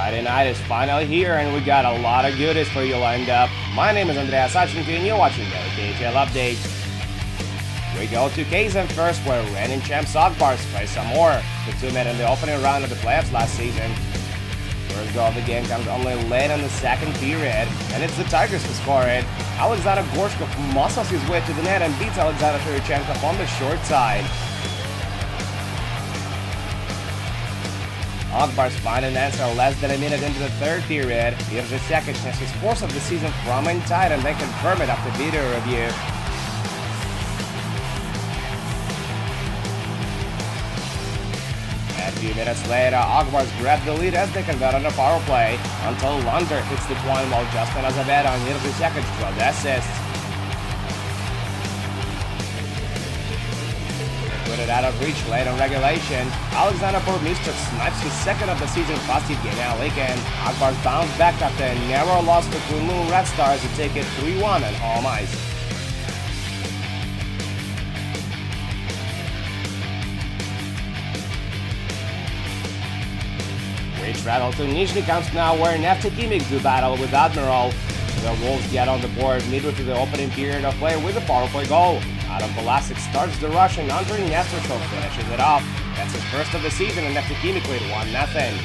Friday night is finally here and we got a lot of goodies for you lined up. My name is Andreas Sachenko and you're watching the KHL update. We go to KZM first, where reigning champs Akbars face some more. The two met in the opening round of the playoffs last season. First goal of the game comes only late in the second period, and it's the Tigers who score it. Alexander Gorshkov muscles his way to the net and beats Alexander Shirichenko on the short side. Akbars find an answer less than a minute into the third period. Jerzy Sekic has his fourth of the season from inside and they confirm it after video review. A few minutes later, Akbars grab the lead as they convert on a power play until Lunder hits the point while Justin Azevedo and Jerzy Sekic draw the assists. Put it out of reach late on regulation. Alexander Burmistrov snipes his second of the season fast hit game now weekend. Akbars bounced back after a narrow loss to Kunlun Red Stars to take it 3-1 at home ice. We travel to Nizhny now, where Neftekimik do battle with Admiral. The Wolves get on the board midway through the opening period of play with a power play goal. Adam Velasic starts the rush and Andrei Nesterov finishes it off. That's his first of the season and Neftekimik lead 1-0.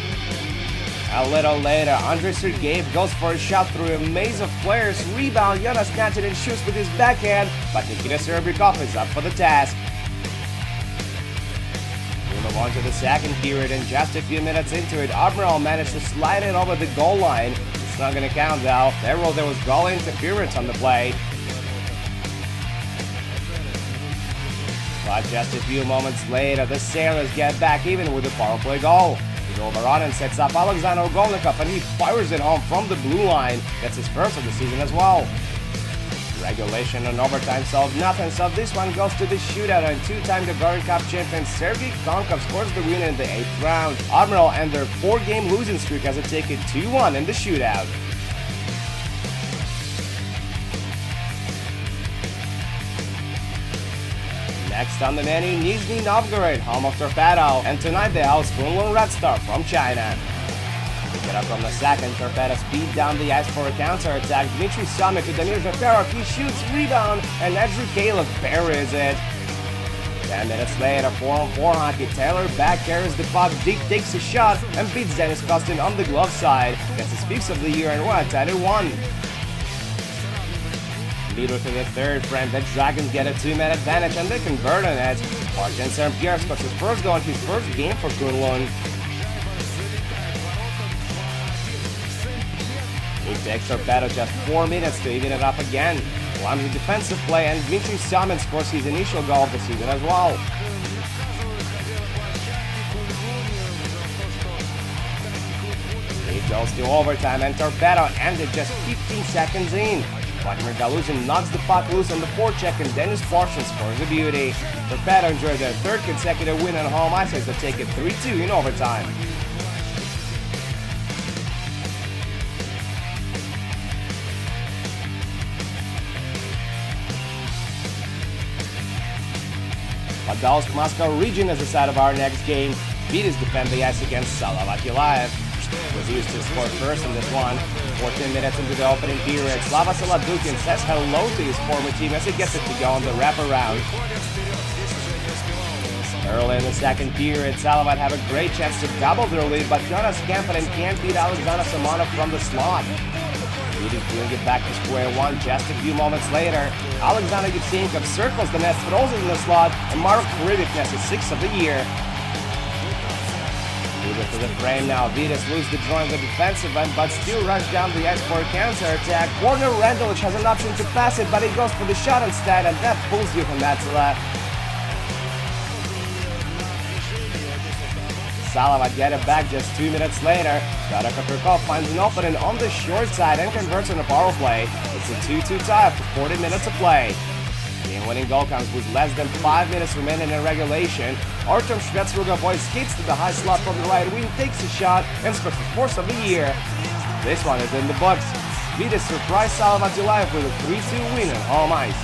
A little later, Andrei Sergeyev goes for a shot through a maze of players. Rebound, Jonas Natanin shoots with his backhand, but Nikita Serebrikov is up for the task. We move on to the second period, and just a few minutes into it, Admiral managed to slide it over the goal line. It's not going to count though. There was goal interference on the play. But just a few moments later, the Sailors get back even with a power play goal. Govaradin sets up Alexander Golnikov and he fires it home from the blue line. That's his first of the season as well. Regulation and overtime solved nothing, so this one goes to the shootout, and two-time Gagarin Cup champion Sergei Konkov scores the win in the 8th round. Admiral and their 4-game losing streak as they take it 2-1 in the shootout. Next on the menu, Nizhny Novgorod, home of Torpedo, and tonight they host Kunlun Red Star from China. To get up from the second, Torpedo speed down the ice for a counter-attack. Dmitry Samik to Damir Zaferov, he shoots, rebound, and Andrew Caleb buries it. 10 minutes later, 4-on-4 hockey, Taylor back carries the puck, Dick takes a shot, and beats Dennis Kostin on the glove side. Gets his 5th of the year, and we're tied at 1. Midway to the third frame, the Dragons get a 2-man advantage and they convert on it. Martin St-Pierre scores his first goal in his first game for Kunlun. It takes Torpedo just 4 minutes to even it up again. Clumsy defensive play, and Dmitry Samin scores his initial goal of the season as well. It goes to overtime and Torpedo ended just 15 seconds in. Vladimir Galuzin knocks the puck loose on the forecheck and Dennis Parsons scores a beauty. Torpedo enjoyed their third consecutive win on home ice as they take it 3-2 in overtime. Podolsk Moscow region is the side of our next game. Vitis defend the ice against Salavat Yulaev. Was used to score first in this one. 14 minutes into the opening period, Slava Saladukin says hello to his former team as he gets it to go on the wraparound. Early in the second period, Salavat have a great chance to double their lead, but Jonas Kampanen can't beat Alexander Samonov from the slot. Vitis bring it back to square one just a few moments later. Alexander Yevsenkov circles the net, throws it in the slot, and Mark Krivik gets his 6th of the year. Moving to the frame now, Vitis loses the draw in the defensive end, but still runs down the ice for a counter-attack. Warner Randelich has an option to pass it, but he goes for the shot instead, and that pulls you from Matzela. Salavat get it back just 2 minutes later. Radek Okurkov finds an opening on the short side and converts on a power play. It's a 2-2 tie after 40 minutes of play. Game-winning goal comes with less than 5 minutes remaining in regulation. Artem Shvetsruga skates to the high slot from the right wing, takes a shot, and scores the 4th of the year. This one is in the books. Vitis surprised Salavat Yulaev with a 3-2 win on home ice.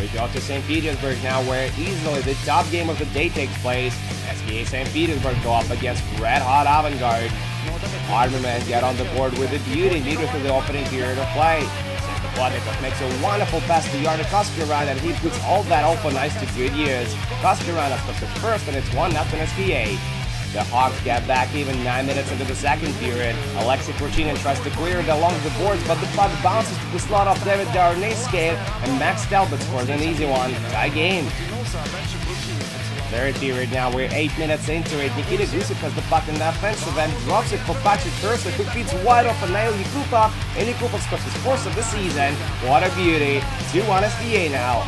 We go to St. Petersburg now, where easily the top game of the day takes place. SKA St. Petersburg go up against red-hot Avangard. Armament get on the board with a beauty immediately through the opening period of play. Sergei makes a wonderful pass to Yarda Koskirana, and he puts all that open ice to good use. Koskirana scores the first, and it's 1-0 SKA. The Hawks get back even 9 minutes into the second period. Alexei Korchinin tries to clear it along the boards, but the puck bounces to the slot of David Darnay's skate, and Max Talbot scores an easy one. Tie game. Third period now, we're 8 minutes into it. Nikita Gusev has the puck in the offensive end, drops it for Patrick Tursa, who feeds wide open Nail Yakupov, and Yakupov scores his first of the season. What a beauty. 2-1 SKA now.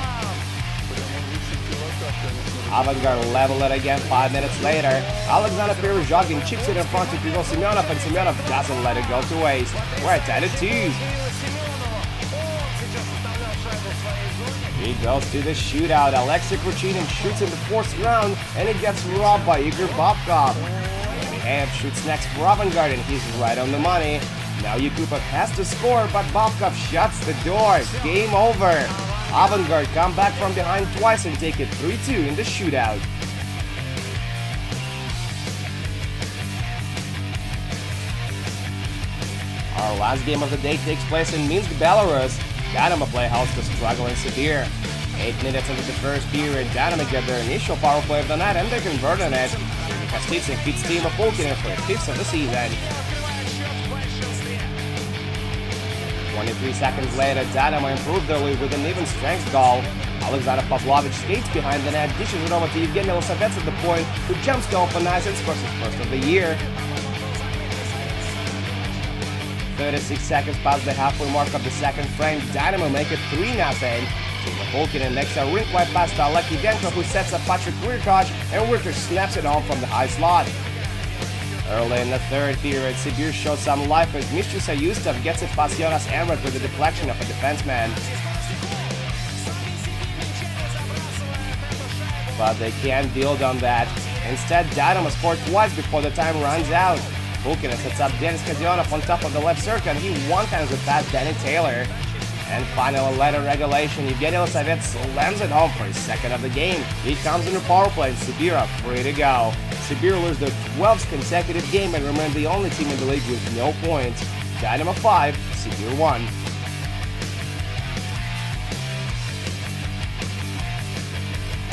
Avangard level it again 5 minutes later. Alexander Perezhogin chips it in front to Kirill Semyonov, and Semyonov doesn't let it go to waste. We're at 10-2. He goes to the shootout. Alexei Korchinin shoots in the fourth round, and it gets robbed by Igor Bobkov. Mihaev shoots next for Avangard, and he's right on the money. Now Yakupov has to score, but Bobkov shuts the door. Game over. Avangard come back from behind twice and take it 3-2 in the shootout. Our last game of the day takes place in Minsk, Belarus. Dynamo play host to struggling Sibir. 8 minutes into the first period, Dynamo get their initial power play of the night, and they convert on it. Kostitsyn feeds Timo Pulkinen for his 5th of the season. 23 seconds later, Dynamo improved their lead with an even strength goal. Alexander Pavlovich skates behind the net, dishes it over to Evgeny Losovets at the point, who jumps to open ice and scores his first of the year. 36 seconds past the halfway mark of the second frame, Dynamo make it 3-0. Timo Pulkinen makes a rink-wide pass to Alek Idenko, who sets up Patrick Wirkoch, and Wirkoch snaps it home from the high slot. Early in the third period, Sibir shows some life as Mishusha Yustov gets it past Jonas Emmerich with the deflection of a defenseman. But they can't build on that. Instead, Dynamo scored twice before the time runs out. Pulkinen sets up Denis Kazionov on top of the left circle, and he one-times it past Danny Taylor. And final later regulation, Evgeny Losovets slams it home for his second of the game. He comes in the power play, and Sibir are free to go. Sibir lose their 12th consecutive game and remain the only team in the league with no points. Dynamo 5, Sibir 1.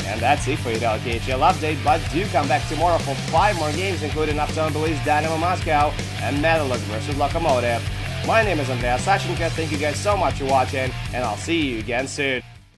And that's it for your KHL update, but do come back tomorrow for 5 more games, including Uptown Belize, Dynamo Moscow, and Metalurg versus Lokomotiv. My name is Andrea Sachenko. Thank you guys so much for watching, and I'll see you again soon.